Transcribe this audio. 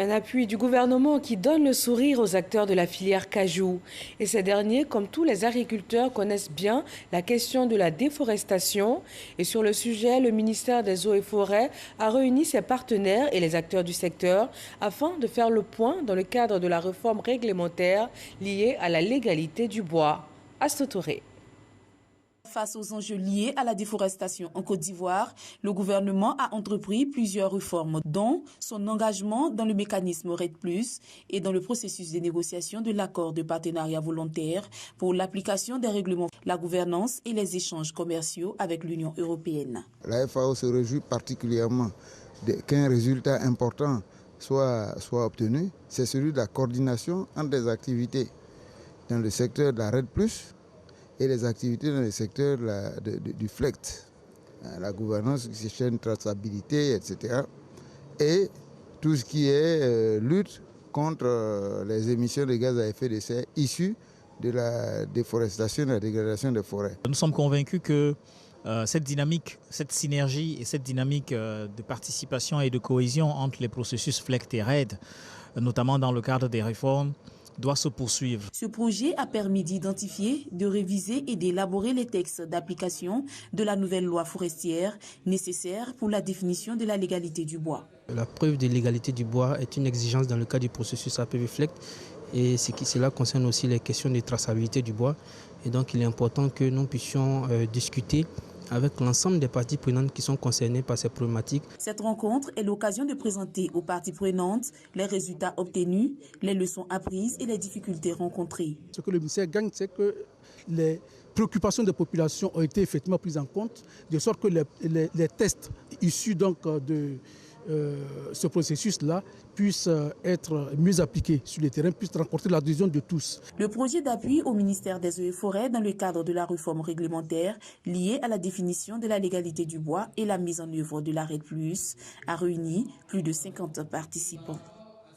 Un appui du gouvernement qui donne le sourire aux acteurs de la filière cajou. Et ces derniers, comme tous les agriculteurs, connaissent bien la question de la déforestation. Et sur le sujet, le ministère des Eaux et Forêts a réuni ses partenaires et les acteurs du secteur afin de faire le point dans le cadre de la réforme réglementaire liée à la légalité du bois. Astou Touré. Face aux enjeux liés à la déforestation en Côte d'Ivoire, le gouvernement a entrepris plusieurs réformes, dont son engagement dans le mécanisme REDD+, et dans le processus de négociation de l'accord de partenariat volontaire pour l'application des règlements, la gouvernance et les échanges commerciaux avec l'Union européenne. La FAO se réjouit particulièrement qu'un résultat important soit obtenu, c'est celui de la coordination entre des activités dans le secteur de la REDD+, et les activités dans le secteur du FLECT, la gouvernance, gestion, traçabilité, etc. Et tout ce qui est lutte contre les émissions de gaz à effet de serre issues de la déforestation et de la dégradation des forêts. Nous sommes convaincus que cette dynamique, cette synergie et cette dynamique de participation et de cohésion entre les processus FLECT et REDD, notamment dans le cadre des réformes, doit se poursuivre. Ce projet a permis d'identifier, de réviser et d'élaborer les textes d'application de la nouvelle loi forestière nécessaires pour la définition de la légalité du bois. La preuve de légalité du bois est une exigence dans le cadre du processus APV-FLECT et cela concerne aussi les questions de traçabilité du bois. Et donc il est important que nous puissions discuter avec l'ensemble des parties prenantes qui sont concernées par ces problématiques. Cette rencontre est l'occasion de présenter aux parties prenantes les résultats obtenus, les leçons apprises et les difficultés rencontrées. Ce que le ministère gagne, c'est que les préoccupations des populations ont été effectivement prises en compte, de sorte que les tests issus donc de ce processus-là puisse être mieux appliqué sur le terrain, puisse rencontrer l'adhésion de tous. Le projet d'appui au ministère des Eaux et Forêts dans le cadre de la réforme réglementaire liée à la définition de la légalité du bois et la mise en œuvre de la REDD+, a réuni plus de 50 participants.